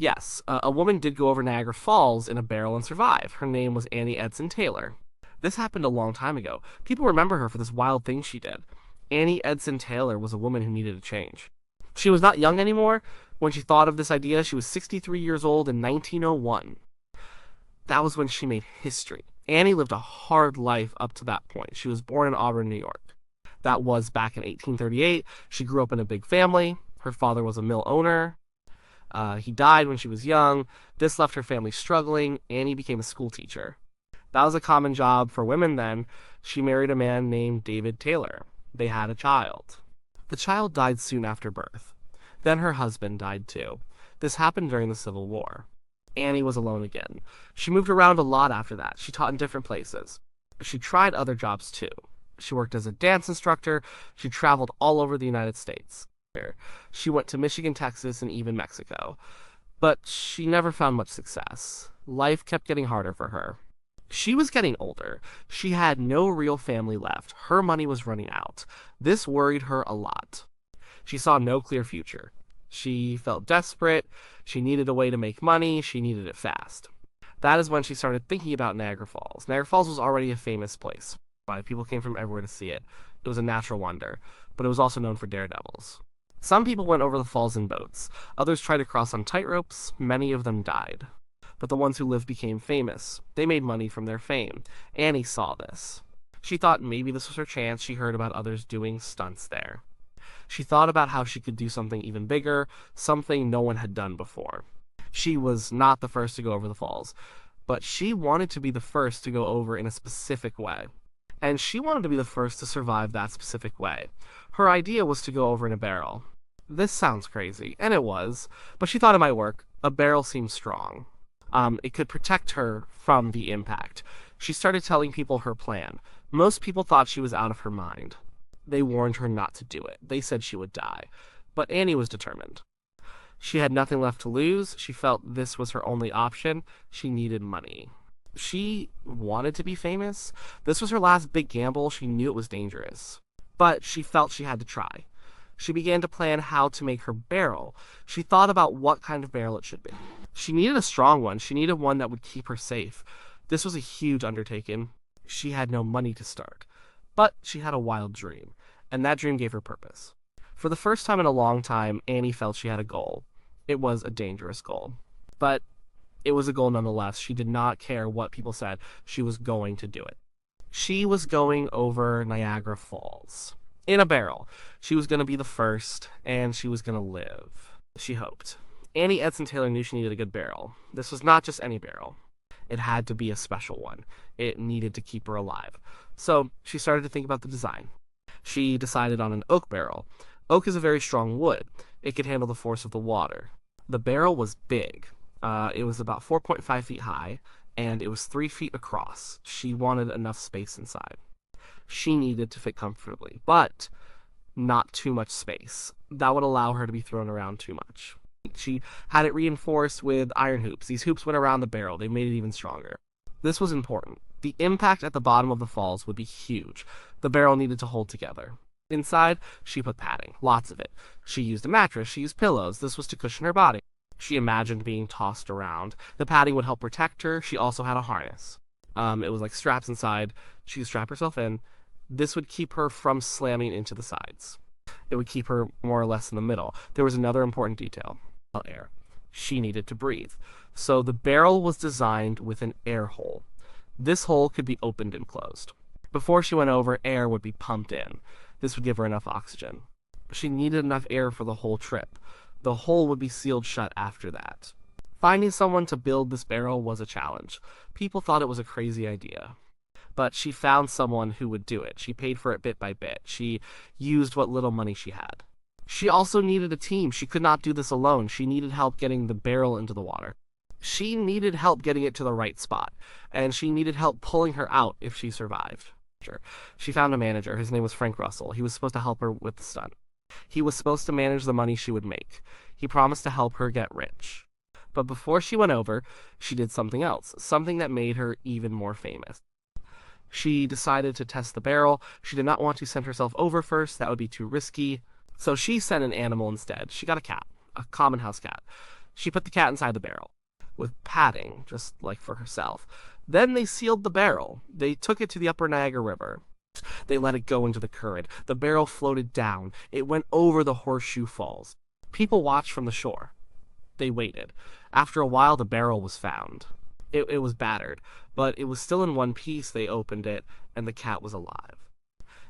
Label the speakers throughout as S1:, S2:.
S1: Yes, a woman did go over Niagara Falls in a barrel and survive. Her name was Annie Edson Taylor. This happened a long time ago. People remember her for this wild thing she did. Annie Edson Taylor was a woman who needed a change. She was not young anymore. When she thought of this idea, she was 63 years old in 1901. That was when she made history. Annie lived a hard life up to that point. She was born in Auburn, New York. That was back in 1838. She grew up in a big family. Her father was a mill owner. He died when she was young. This left her family struggling. Annie became a school teacher. That was a common job for women then. She married a man named David Taylor. They had a child. The child died soon after birth. Then her husband died too. This happened during the Civil War. Annie was alone again. She moved around a lot after that. She taught in different places. She tried other jobs too. She worked as a dance instructor. She traveled all over the United States. She went to Michigan, Texas, and even Mexico. But she never found much success. Life kept getting harder for her. She was getting older. She had no real family left. Her money was running out. This worried her a lot. She saw no clear future. She felt desperate. She needed a way to make money. She needed it fast. That is when she started thinking about Niagara Falls. Niagara Falls was already a famous place. People came from everywhere to see it. It was a natural wonder, but it was also known for daredevils. Some people went over the falls in boats. Others tried to cross on tightropes. Many of them died. But the ones who lived became famous. They made money from their fame. Annie saw this. She thought maybe this was her chance. She heard about others doing stunts there. She thought about how she could do something even bigger, something no one had done before. She was not the first to go over the falls, but she wanted to be the first to go over in a specific way. And she wanted to be the first to survive that specific way. Her idea was to go over in a barrel. This sounds crazy, and it was, but she thought it might work. A barrel seemed strong. It could protect her from the impact. She started telling people her plan. Most people thought she was out of her mind. They warned her not to do it. They said she would die. But Annie was determined. She had nothing left to lose. She felt this was her only option. She needed money. She wanted to be famous. This was her last big gamble. She knew it was dangerous. But she felt she had to try. She began to plan how to make her barrel. She thought about what kind of barrel it should be. She needed a strong one. She needed one that would keep her safe. This was a huge undertaking. She had no money to start. But she had a wild dream, and that dream gave her purpose. For the first time in a long time, Annie felt she had a goal. It was a dangerous goal. But it was a goal nonetheless. She did not care what people said. She was going to do it. She was going over Niagara Falls. In a barrel. She was going to be the first, and she was going to live. She hoped. Annie Edson Taylor knew she needed a good barrel. This was not just any barrel. It had to be a special one. It needed to keep her alive. So she started to think about the design. She decided on an oak barrel. Oak is a very strong wood. It could handle the force of the water. The barrel was big. It was about 4.5 feet high, and it was 3 feet across. She wanted enough space inside. She needed to fit comfortably, but not too much space. That would allow her to be thrown around too much. She had it reinforced with iron hoops. These hoops went around the barrel. They made it even stronger. This was important. The impact at the bottom of the falls would be huge. The barrel needed to hold together. Inside, she put padding, lots of it. She used a mattress. She used pillows. This was to cushion her body. She imagined being tossed around. The padding would help protect her. She also had a harness. It was like straps inside. She could strap herself in. This would keep her from slamming into the sides. It would keep her more or less in the middle. There was another important detail. Air. She needed to breathe. So the barrel was designed with an air hole. This hole could be opened and closed. Before she went over, air would be pumped in. This would give her enough oxygen. She needed enough air for the whole trip. The hole would be sealed shut after that. Finding someone to build this barrel was a challenge. People thought it was a crazy idea. But she found someone who would do it. She paid for it bit by bit. She used what little money she had. She also needed a team. She could not do this alone. She needed help getting the barrel into the water. She needed help getting it to the right spot. And she needed help pulling her out if she survived. She found a manager. His name was Frank Russell. He was supposed to help her with the stunt. He was supposed to manage the money she would make. He promised to help her get rich. But before she went over, she did something else. Something that made her even more famous. She decided to test the barrel. She did not want to send herself over first. That would be too risky. So she sent an animal instead. She got a cat, a common house cat. She put the cat inside the barrel, with padding, just like for herself. Then they sealed the barrel. They took it to the upper Niagara River. They let it go into the current. The barrel floated down. It went over the Horseshoe Falls. People watched from the shore. They waited. After a while, the barrel was found. It was battered, but it was still in one piece. They opened it, and the cat was alive.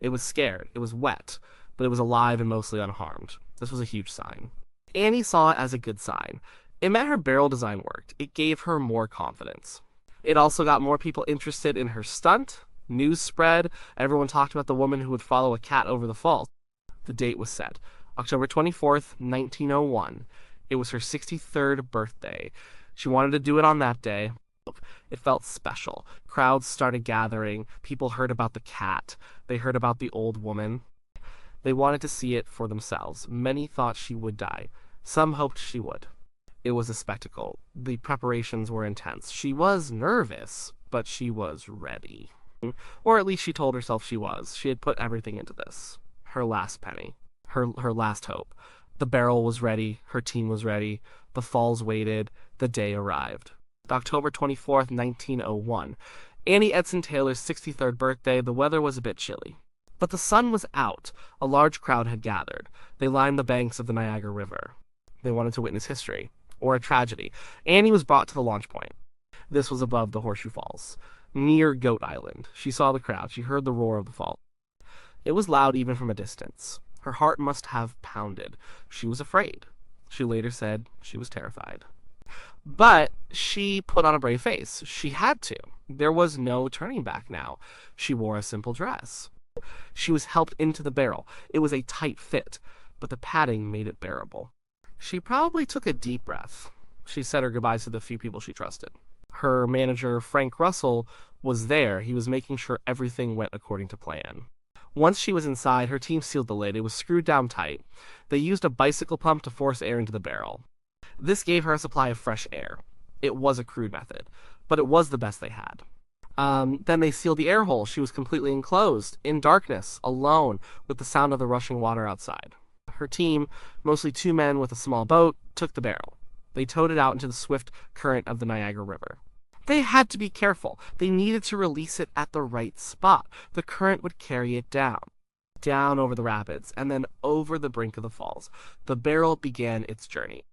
S1: It was scared. It was wet, but it was alive and mostly unharmed. This was a huge sign. Annie saw it as a good sign. It meant her barrel design worked. It gave her more confidence. It also got more people interested in her stunt. News spread. Everyone talked about the woman who would follow a cat over the falls. The date was set. October 24th, 1901. It was her 63rd birthday. She wanted to do it on that day. It felt special. Crowds started gathering. People heard about the cat. They heard about the old woman. They wanted to see it for themselves. Many thought she would die. Some hoped she would. It was a spectacle. The preparations were intense. She was nervous, but she was ready. Or at least she told herself she was. She had put everything into this. Her last penny. Her last hope. The barrel was ready. Her team was ready. The falls waited. The day arrived. October 24th, 1901. Annie Edson Taylor's 63rd birthday. The weather was a bit chilly. But the sun was out. A large crowd had gathered. They lined the banks of the Niagara River. They wanted to witness history. Or a tragedy. Annie was brought to the launch point. This was above the Horseshoe Falls, near Goat Island. She saw the crowd. She heard the roar of the fall. It was loud even from a distance. Her heart must have pounded. She was afraid. She later said she was terrified. But she put on a brave face. She had to. There was no turning back now. She wore a simple dress. She was helped into the barrel. It was a tight fit, but the padding made it bearable. She probably took a deep breath. She said her goodbyes to the few people she trusted. Her manager, Frank Russell, was there. He was making sure everything went according to plan. Once she was inside, her team sealed the lid. It was screwed down tight. They used a bicycle pump to force air into the barrel. This gave her a supply of fresh air. It was a crude method, but it was the best they had. Then they sealed the air hole. She was completely enclosed, in darkness, alone, with the sound of the rushing water outside. Her team, mostly 2 men with a small boat, took the barrel. They towed it out into the swift current of the Niagara River. They had to be careful. They needed to release it at the right spot. The current would carry it down over the rapids, and then over the brink of the falls. The barrel began its journey.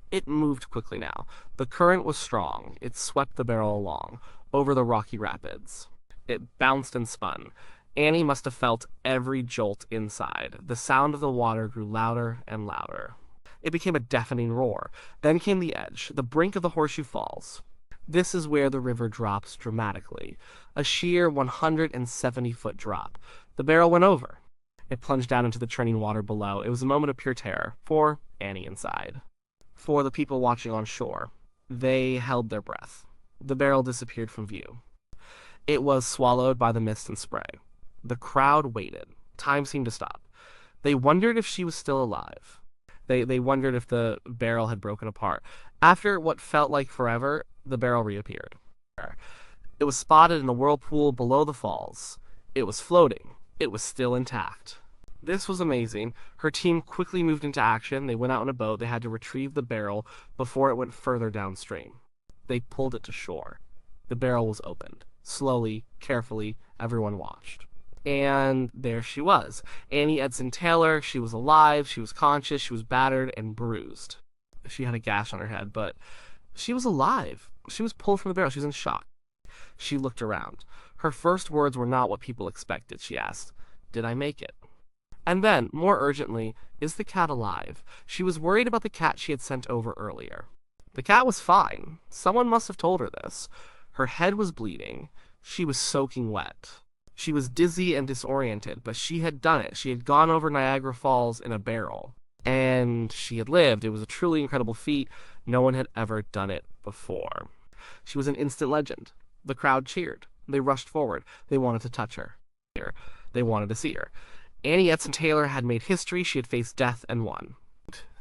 S1: It moved quickly now. The current was strong. It swept the barrel along, over the rocky rapids. It bounced and spun. Annie must have felt every jolt inside. The sound of the water grew louder and louder. It became a deafening roar. Then came the edge, the brink of the Horseshoe Falls. This is where the river drops dramatically. A sheer 170-foot drop. The barrel went over. It plunged down into the churning water below. It was a moment of pure terror for Annie inside. For the people watching on shore, they held their breath. The barrel disappeared from view. It was swallowed by the mist and spray. The crowd waited. Time seemed to stop. They wondered if she was still alive. They wondered if the barrel had broken apart. After what felt like forever, the barrel reappeared. It was spotted in the whirlpool below the falls. It was floating. It was still intact. This was amazing. Her team quickly moved into action. They went out in a boat. They had to retrieve the barrel before it went further downstream. They pulled it to shore. The barrel was opened. Slowly, carefully, everyone watched. And there she was. Annie Edson Taylor. She was alive. She was conscious. She was battered and bruised. She had a gash on her head, but she was alive. She was pulled from the barrel. She was in shock. She looked around. Her first words were not what people expected. She asked, "Did I make it?" And then, more urgently, "Is the cat alive?" She was worried about the cat she had sent over earlier. The cat was fine. Someone must have told her this. Her head was bleeding. She was soaking wet. She was dizzy and disoriented, but she had done it. She had gone over Niagara Falls in a barrel. And she had lived. It was a truly incredible feat. No one had ever done it before. She was an instant legend. The crowd cheered. They rushed forward. They wanted to touch her. They wanted to see her. Annie Edson Taylor had made history. She had faced death and won.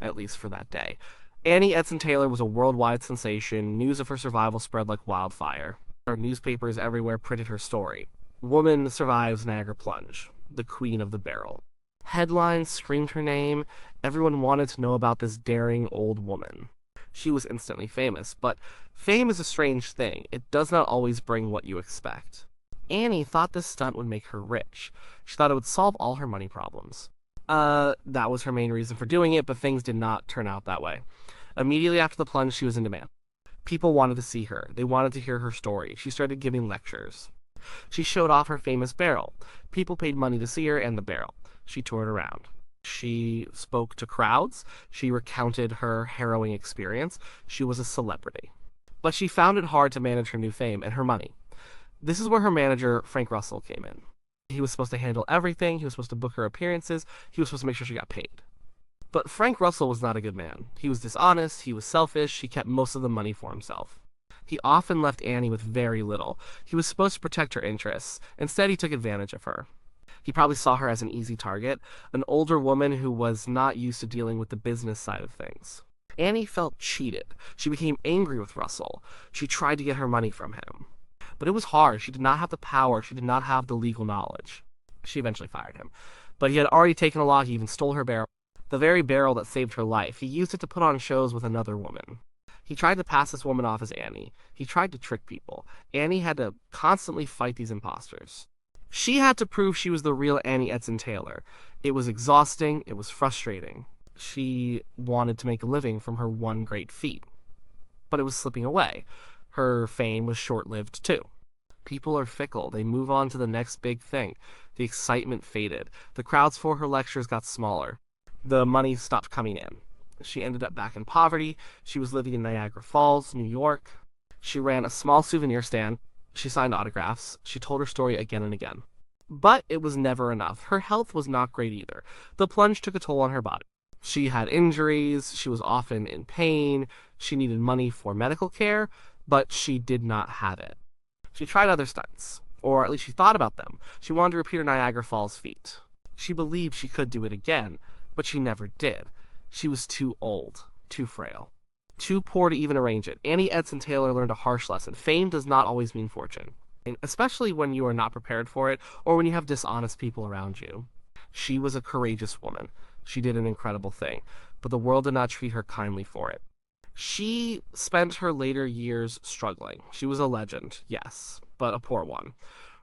S1: At least for that day. Annie Edson Taylor was a worldwide sensation. News of her survival spread like wildfire. Our newspapers everywhere printed her story. Woman survives Niagara plunge. The queen of the barrel. Headlines screamed her name. Everyone wanted to know about this daring old woman. She was instantly famous, but fame is a strange thing. It does not always bring what you expect. Annie thought this stunt would make her rich. She thought it would solve all her money problems. That was her main reason for doing it, but things did not turn out that way. Immediately after the plunge, she was in demand. People wanted to see her. They wanted to hear her story. She started giving lectures. She showed off her famous barrel. People paid money to see her and the barrel. She toured around. She spoke to crowds. She recounted her harrowing experience. She was a celebrity. But she found it hard to manage her new fame and her money. This is where her manager, Frank Russell, came in. He was supposed to handle everything. He was supposed to book her appearances. He was supposed to make sure she got paid. But Frank Russell was not a good man. He was dishonest. He was selfish. He kept most of the money for himself. He often left Annie with very little. He was supposed to protect her interests. Instead, he took advantage of her. He probably saw her as an easy target, an older woman who was not used to dealing with the business side of things. Annie felt cheated. She became angry with Russell. She tried to get her money from him. But it was hard. She did not have the power. She did not have the legal knowledge. She eventually fired him. But he had already taken a lot. He even stole her barrel. The very barrel that saved her life. He used it to put on shows with another woman. He tried to pass this woman off as Annie. He tried to trick people. Annie had to constantly fight these imposters. She had to prove she was the real Annie Edson Taylor. It was exhausting. It was frustrating. She wanted to make a living from her one great feat. But it was slipping away. Her fame was short-lived, too. People are fickle. They move on to the next big thing. The excitement faded. The crowds for her lectures got smaller. The money stopped coming in. She ended up back in poverty. She was living in Niagara Falls, New York. She ran a small souvenir stand. She signed autographs. She told her story again and again. But it was never enough. Her health was not great either. The plunge took a toll on her body. She had injuries. She was often in pain. She needed money for medical care, but she did not have it. She tried other stunts, or at least she thought about them. She wanted to repeat her Niagara Falls feat. She believed she could do it again, but she never did. She was too old, too frail, too poor to even arrange it. Annie Edson Taylor learned a harsh lesson. Fame does not always mean fortune, especially when you are not prepared for it or when you have dishonest people around you. She was a courageous woman. She did an incredible thing, but the world did not treat her kindly for it. She spent her later years struggling. She was a legend, yes, but a poor one.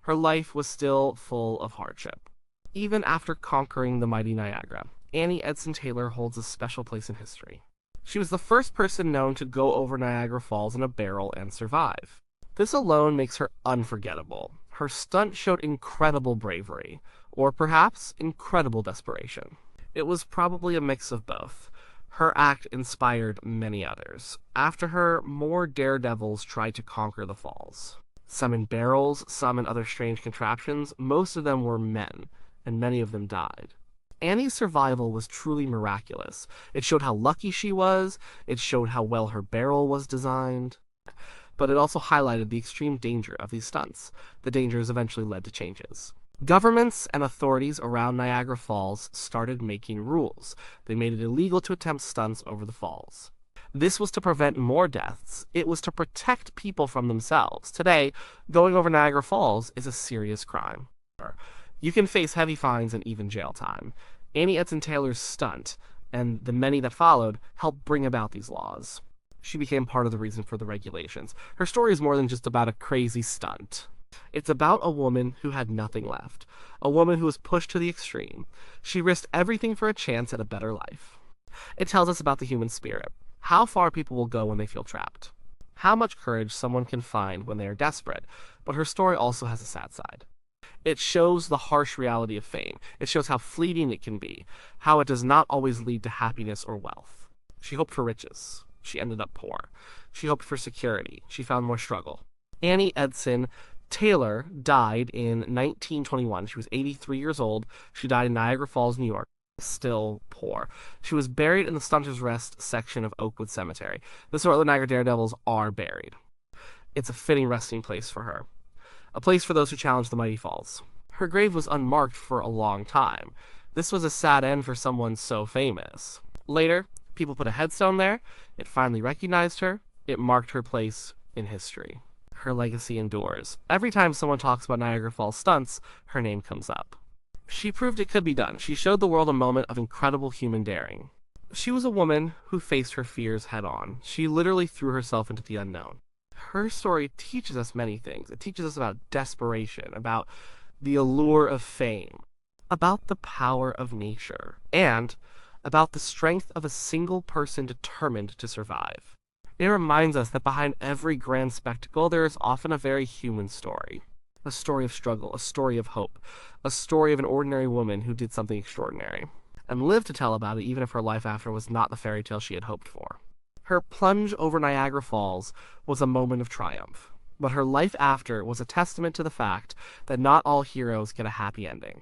S1: Her life was still full of hardship. Even after conquering the mighty Niagara, Annie Edson Taylor holds a special place in history. She was the first person known to go over Niagara Falls in a barrel and survive. This alone makes her unforgettable. Her stunt showed incredible bravery, or perhaps incredible desperation. It was probably a mix of both. Her act inspired many others. After her, more daredevils tried to conquer the falls. Some in barrels, some in other strange contraptions. Most of them were men, and many of them died. Annie's survival was truly miraculous. It showed how lucky she was, it showed how well her barrel was designed, but it also highlighted the extreme danger of these stunts. The dangers eventually led to changes. Governments and authorities around Niagara Falls started making rules. They made it illegal to attempt stunts over the falls. This was to prevent more deaths. It was to protect people from themselves. Today, going over Niagara Falls is a serious crime. You can face heavy fines and even jail time. Annie Edson Taylor's stunt, and the many that followed, helped bring about these laws. She became part of the reason for the regulations. Her story is more than just about a crazy stunt. It's about a woman who had nothing left. A woman who was pushed to the extreme. She risked everything for a chance at a better life. It tells us about the human spirit. How far people will go when they feel trapped. How much courage someone can find when they are desperate. But her story also has a sad side. It shows the harsh reality of fame. It shows how fleeting it can be, how it does not always lead to happiness or wealth. She hoped for riches. She ended up poor. She hoped for security. She found more struggle. Annie Edson Taylor died in 1921. She was 83 years old. She died in Niagara Falls, New York. Still poor. She was buried in the Stunter's Rest section of Oakwood Cemetery. This is where the Niagara Daredevils are buried. It's a fitting resting place for her. A place for those who challenge the mighty falls. Her grave was unmarked for a long time. This was a sad end for someone so famous. Later, people put a headstone there. It finally recognized her. It marked her place in history. Her legacy endures. Every time someone talks about Niagara Falls stunts, her name comes up. She proved it could be done. She showed the world a moment of incredible human daring. She was a woman who faced her fears head on. She literally threw herself into the unknown. Her story teaches us many things. It teaches us about desperation, about the allure of fame, about the power of nature, and about the strength of a single person determined to survive. It reminds us that behind every grand spectacle, there is often a very human story. A story of struggle, a story of hope, a story of an ordinary woman who did something extraordinary, and lived to tell about it even if her life after was not the fairy tale she had hoped for. Her plunge over Niagara Falls was a moment of triumph, but her life after was a testament to the fact that not all heroes get a happy ending.